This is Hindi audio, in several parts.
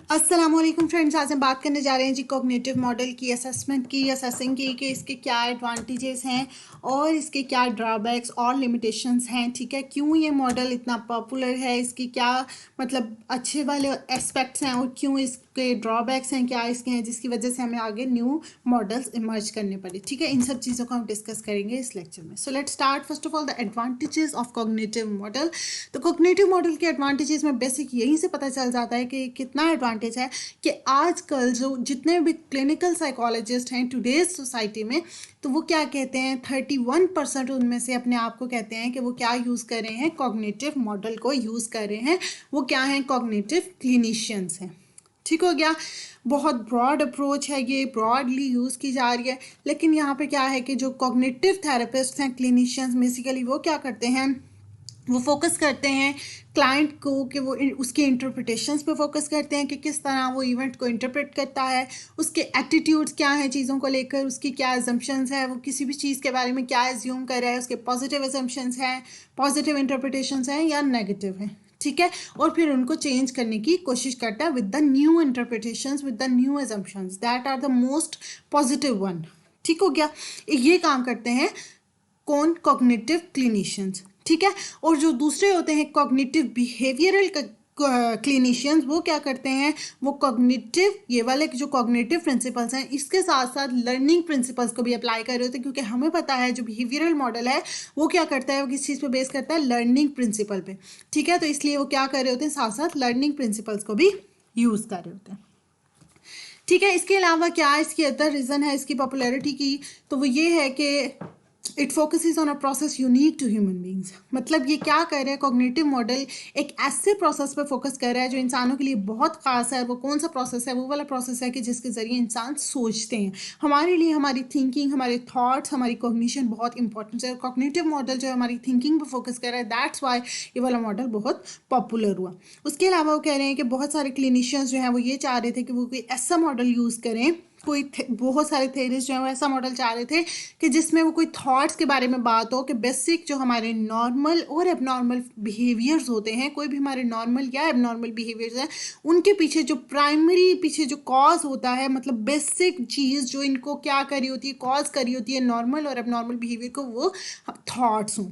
अस्सलाम वालेकुम फ्रेंड्स, आज हम बात करने जा रहे हैं जी कॉग्निटिव मॉडल की असेसमेंट की असेसिंग की कि इसके क्या एडवांटेजेस हैं और इसके क्या ड्रॉबैक्स और लिमिटेशंस हैं। ठीक है, क्यों ये मॉडल इतना पॉपुलर है, इसकी क्या मतलब अच्छे वाले एस्पेक्ट्स हैं और क्यों इसके ड्रॉबैक्स हैं, क्या इसके हैं जिसकी वजह से हमें आगे न्यू मॉडल्स इमर्ज करने पड़े। ठीक है, इन सब चीज़ों को हम डिस्कस करेंगे इस लेक्चर में। So let's start first of all the advantages of cognitive model. तो कॉग्निटिव मॉडल के एडवांटेजेस में बेसिक यहीं से पता चल जाता है कि कितना एडवांटेज है कि आजकल जो जितने भी क्लिनिकल साइकोलॉजिस्ट हैं टुडेज सोसाइटी में, तो वो क्या कहते हैं, 31% उनमें से अपने आप को कहते हैं कि वो क्या यूज़ कर रहे हैं, कॉग्निटिव मॉडल को यूज़ कर रहे हैं। वो क्या हैं, कॉग्निटिव क्लिनिशियंस हैं। ठीक हो गया, बहुत ब्रॉड अप्रोच है, ये ब्रॉडली यूज़ की जा रही है। लेकिन यहाँ पे क्या है कि जो कॉग्निटिव थेरेपिस्ट हैं, क्लिनिशियंस बेसिकली वो क्या करते हैं, वो फोकस करते हैं क्लाइंट को कि वो उसके इंटरप्रिटेशंस पे फोकस करते हैं कि किस तरह वो इवेंट को इंटरप्रेट करता है, उसके एटीट्यूड्स क्या हैं चीज़ों को लेकर, उसकी क्या एजम्पशंस है, वो किसी भी चीज़ के बारे में क्या एज्यूम कर रहा है, उसके पॉजिटिव एजम्पशंस हैं, पॉजिटिव इंटरप्रिटेशंस हैं या नेगेटिव हैं। ठीक है, और फिर उनको चेंज करने की कोशिश करता है with the new interpretations, with the new assumptions that are the most positive one. ठीक हो गया, ये काम करते हैं कौन, कॉग्निटिव क्लिनिशियंस। ठीक है, और जो दूसरे होते हैं कॉग्निटिव बिहेवियरल क्लिनिशियंस, वो क्या करते हैं, वो कॉग्निटिव ये वाले जो कॉग्निटिव प्रिंसिपल्स हैं इसके साथ साथ लर्निंग प्रिंसिपल्स को भी अप्लाई कर रहे होते हैं, क्योंकि हमें पता है जो बिहेवियरल मॉडल है वो क्या करता है, वो किस चीज़ पे बेस करता है, लर्निंग प्रिंसिपल पे। ठीक है, तो इसलिए वो क्या कर रहे होते हैं, साथ साथ लर्निंग प्रिंसिपल्स को भी यूज़ कर रहे होते हैं। ठीक है, इसके अलावा क्या इसकी अदर रीज़न है इसकी पॉपुलैरिटी की, तो वो ये है कि it focuses on a process unique to human beings. मतलब ये क्या कर रहा है, कॉग्निटिव मॉडल एक ऐसे प्रोसेस पर फोकस कर रहा है जो इंसानों के लिए बहुत खास है। वो कौन सा प्रोसेस है, वो वाला प्रोसेस है कि जिसके ज़रिए इंसान सोचते हैं। हमारे लिए हमारी थिंकिंग, हमारे थॉट्स, हमारी कॉग्निशन बहुत इंपॉर्टेंट है। कॉग्निटिव मॉडल जो हमारी थिंकिंग पर फोकस कर रहा है, दैट्स वाई ये वाला मॉडल बहुत पॉपुलर हुआ। उसके अलावा वो कह रहे हैं कि बहुत सारे क्लिनिशियंस जो हैं वो ये चाह रहे थे कि वो कोई ऐसा मॉडल यूज़ करें, कोई बहुत सारे थेरीज जो हैं वो ऐसा मॉडल चाह रहे थे कि जिसमें वो कोई थॉट्स के बारे में बात हो कि बेसिक जो हमारे नॉर्मल और एबनॉर्मल बिहेवियर्स होते हैं, कोई भी हमारे नॉर्मल या एबनॉर्मल बिहेवियर्स हैं, उनके पीछे जो प्राइमरी पीछे जो कॉज होता है, मतलब बेसिक चीज़ जो इनको क्या करी होती है, कॉज करी होती है नॉर्मल और एबनॉर्मल बिहेवियर को, वो थॉट्स हों।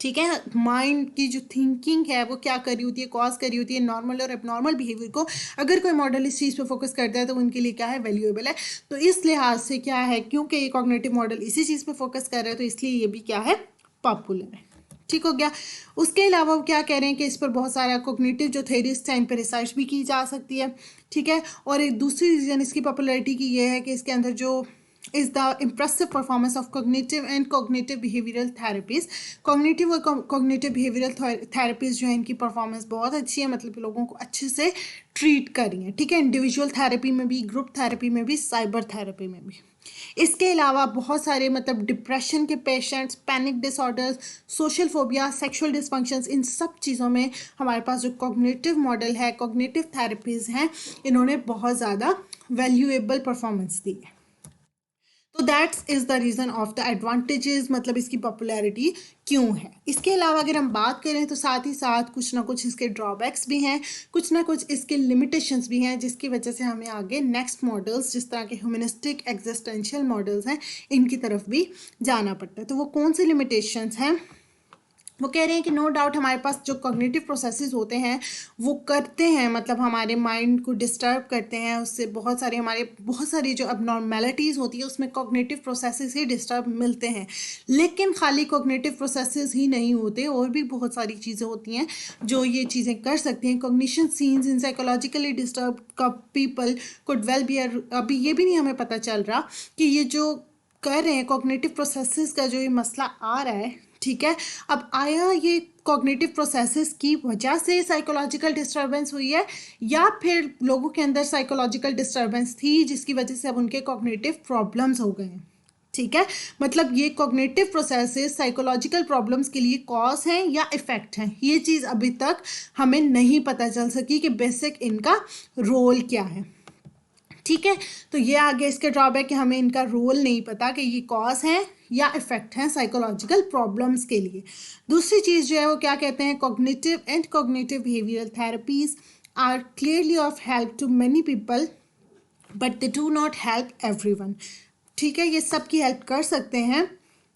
ठीक है, माइंड की जो थिंकिंग है वो क्या करी होती है, कॉज करी होती है नॉर्मल और एबनॉर्मल बिहेवियर को। अगर कोई मॉडल इस चीज़ पे फोकस करता है तो उनके लिए क्या है, वैल्यूएबल है। तो इस लिहाज से क्या है, क्योंकि ये कॉग्निटिव मॉडल इसी चीज़ पे फोकस कर रहा है तो इसलिए ये भी क्या है, पॉपुलर है। ठीक हो गया, उसके अलावा वो क्या कह रहे हैं कि इस पर बहुत सारा कॉग्निटिव जो थेरीज हैं इन पर रिसर्च भी की जा सकती है। ठीक है, और एक दूसरी रीज़न इसकी पॉपुलैरिटी की ये है कि इसके अंदर जो is the impressive performance of cognitive and cognitive behavioral therapies। cognitive और cognitive behavioral therapies जो है इनकी परफॉर्मेंस बहुत अच्छी है, मतलब लोगों को अच्छे से ट्रीट कर रही हैं। ठीक है, इंडिविजुअल थेरेपी में भी, ग्रुप थेरेपी में भी, साइबर थेरेपी में भी। इसके अलावा बहुत सारे मतलब डिप्रेशन के patients, panic disorders, social phobia, sexual dysfunctions, इन सब चीज़ों में हमारे पास जो कॉग्निटिव मॉडल है, कॉग्निटिव थेरेपीज़ हैं, इन्होंने बहुत ज़्यादा वैल्यूएबल परफॉर्मेंस दी है। तो that's is the reason of the advantages, मतलब इसकी पॉपुलैरिटी क्यों है। इसके अलावा अगर हम बात करें तो साथ ही साथ कुछ ना कुछ इसके ड्रॉबैक्स भी हैं, कुछ ना कुछ इसके लिमिटेशंस भी हैं, जिसकी वजह से हमें आगे नेक्स्ट मॉडल्स जिस तरह के ह्यूमनिस्टिक एग्जिस्टेंशियल मॉडल्स हैं इनकी तरफ भी जाना पड़ता है। तो वो कौन से लिमिटेशंस हैं, वो कह रहे हैं कि नो डाउट हमारे पास जो कॉग्निटिव प्रोसेसेस होते हैं वो करते हैं, मतलब हमारे माइंड को डिस्टर्ब करते हैं, उससे बहुत सारी जो अबनॉर्मेलिटीज़ होती है उसमें कॉग्निटिव प्रोसेसेस ही डिस्टर्ब मिलते हैं। लेकिन खाली कॉग्निटिव प्रोसेसेस ही नहीं होते, और भी बहुत सारी चीज़ें होती हैं जो ये चीज़ें कर सकती हैं। Cognition seems in psychologically disturbed people could well be, अभी ये भी नहीं हमें पता चल रहा कि ये जो कर रहे हैं कॉग्निटिव प्रोसेसेस का जो ये मसला आ रहा है, ठीक है, अब आया ये कॉग्निटिव प्रोसेसेस की वजह से साइकोलॉजिकल डिस्टर्बेंस हुई है, या फिर लोगों के अंदर साइकोलॉजिकल डिस्टर्बेंस थी जिसकी वजह से अब उनके कॉग्निटिव प्रॉब्लम्स हो गए हैं। ठीक है, मतलब ये कॉग्निटिव प्रोसेसेस साइकोलॉजिकल प्रॉब्लम्स के लिए कॉज हैं या इफेक्ट हैं, ये चीज़ अभी तक हमें नहीं पता चल सकी कि बेसिक इनका रोल क्या है। ठीक है, तो ये आगे इसके ड्रॉबैक कि हमें इनका रोल नहीं पता कि ये कॉज है या इफेक्ट हैं साइकोलॉजिकल प्रॉब्लम्स के लिए। दूसरी चीज़ जो है वो क्या कहते हैं, cognitive and cognitive behavioural therapies are clearly of help to many people, but they do not help everyone. ठीक है, ये सबकी हेल्प कर सकते हैं,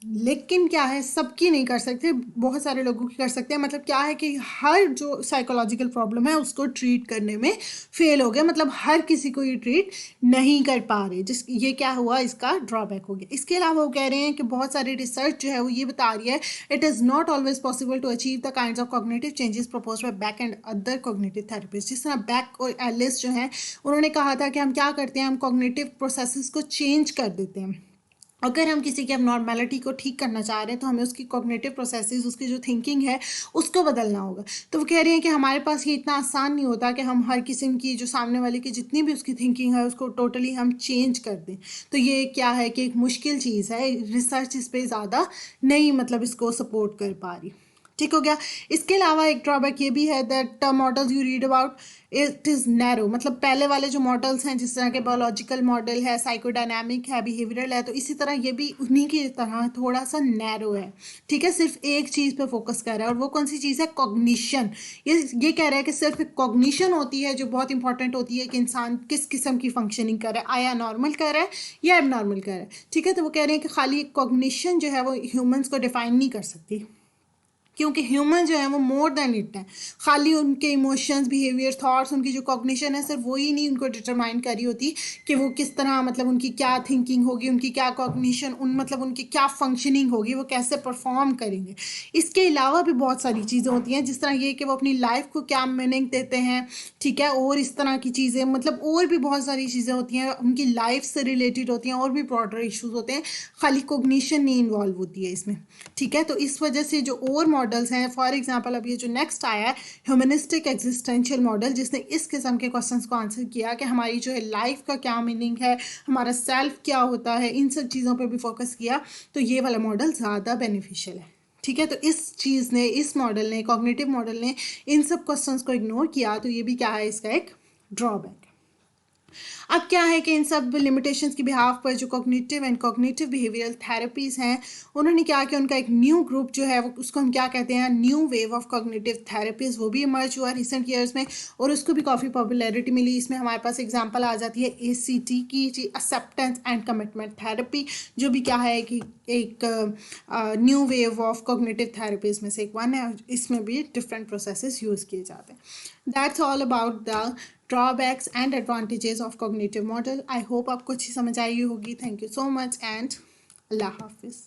लेकिन क्या है, सबकी नहीं कर सकते, बहुत सारे लोगों की कर सकते हैं। मतलब क्या है कि हर जो साइकोलॉजिकल प्रॉब्लम है उसको ट्रीट करने में फेल हो गया, मतलब हर किसी को ये ट्रीट नहीं कर पा रहे, जिस ये क्या हुआ, इसका ड्रॉबैक हो गया। इसके अलावा वो कह रहे हैं कि बहुत सारी रिसर्च जो है वो ये बता रही है, it is not always possible to achieve the kinds of cognitive changes propose by Beck and other cognitive therapist. जिस तरह बैक और एलिस जो हैं, उन्होंने कहा था कि हम क्या करते हैं, हम कॉग्निटिव प्रोसेसेस को चेंज कर देते हैं। अगर हम किसी की अबनॉर्मेलिटी को ठीक करना चाह रहे हैं तो हमें उसकी कॉग्निटिव प्रोसेसेस, उसकी जो थिंकिंग है उसको बदलना होगा। तो वो कह रही हैं कि हमारे पास ये इतना आसान नहीं होता कि हम हर किस्म की जो सामने वाले की जितनी भी उसकी थिंकिंग है उसको टोटली हम चेंज कर दें। तो ये क्या है कि एक मुश्किल चीज़ है, रिसर्च इस पर ज़्यादा नहीं मतलब इसको सपोर्ट कर पा रही। ठीक हो गया। इसके अलावा एक ड्रॉबैक ये भी है that models you read about it is narrow. मतलब पहले वाले जो मॉडल्स हैं, जिस तरह के बायोलॉजिकल मॉडल है, साइकोडायनामिक है, बिहेवियरल है, तो इसी तरह ये भी उन्हीं की तरह थोड़ा सा नैरो है। ठीक है, सिर्फ एक चीज़ पे फोकस कर रहा है, और वो कौन सी चीज़ है, कॉग्निशन। ये कह रहा है कि सिर्फ एक कॉग्निशन होती है जो बहुत इंपॉर्टेंट होती है कि इंसान किस किस्म की फंक्शनिंग कर रहा है, आया नॉर्मल कर रहा है या एबनॉर्मल कर रहा है। ठीक है, तो वो कह रहे हैं कि खाली कॉग्निशन जो है वो ह्यूमंस को डिफाइन नहीं कर सकती, क्योंकि ह्यूमन जो है वो मोर देन इट है। खाली उनके इमोशंस, बिहेवियर, थॉट्स, उनकी जो कॉग्निशन है सिर्फ वही नहीं उनको डिटरमाइन करी होती कि वो किस तरह, मतलब उनकी क्या थिंकिंग होगी, उनकी क्या कॉग्निशन, मतलब उनकी क्या फंक्शनिंग होगी, वो कैसे परफॉर्म करेंगे। इसके अलावा भी बहुत सारी चीज़ें होती हैं, जिस तरह ये कि वो अपनी लाइफ को क्या मीनिंग देते हैं। ठीक है, और इस तरह की चीज़ें, मतलब और भी बहुत सारी चीज़ें होती हैं उनकी लाइफ से रिलेटेड होती हैं, और भी ब्रॉडर इश्यूज होते हैं, खाली कॉग्निशन नहीं इन्वॉल्व होती है इसमें। ठीक है, तो इस वजह से जो और मॉडल्स हैं, फॉर एग्जांपल अब ये जो नेक्स्ट आया है ह्यूमनिस्टिक एग्जिस्टेंशियल मॉडल, जिसने इस किस्म के क्वेश्चंस को आंसर किया कि हमारी जो है लाइफ का क्या मीनिंग है, हमारा सेल्फ क्या होता है, इन सब चीज़ों पे भी फोकस किया, तो ये वाला मॉडल ज़्यादा बेनिफिशियल है। ठीक है, तो इस चीज़ ने, इस मॉडल ने, कॉग्निटिव मॉडल ने इन सब क्वेश्चंस को इग्नोर किया, तो ये भी क्या है, इसका एक ड्रॉबैक। अब क्या है कि इन सब लिमिटेशंस की बिहाफ पर जो cognitive and cognitive behavioural therapies हैं, उन्होंने क्या किया, उनका एक न्यू ग्रुप जो है वो, उसको हम क्या कहते हैं, new wave of cognitive therapies, वो भी इमर्ज हुआ रिसेंट ईयर्स में, और उसको भी काफ़ी पॉपुलैरिटी मिली। इसमें हमारे पास एग्जांपल आ जाती है ACT की, जी, एक्सेप्टेंस एंड कमिटमेंट थेरेपी, जो भी क्या है कि एक new wave of cognitive therapies में से एक वन है। इसमें भी डिफरेंट प्रोसेसेस यूज़ किए जाते हैं। That's all about the drawbacks and advantages of cognitive model. I hope आपको अच्छी समझ आई होगी. Thank you so much and Allah Hafiz.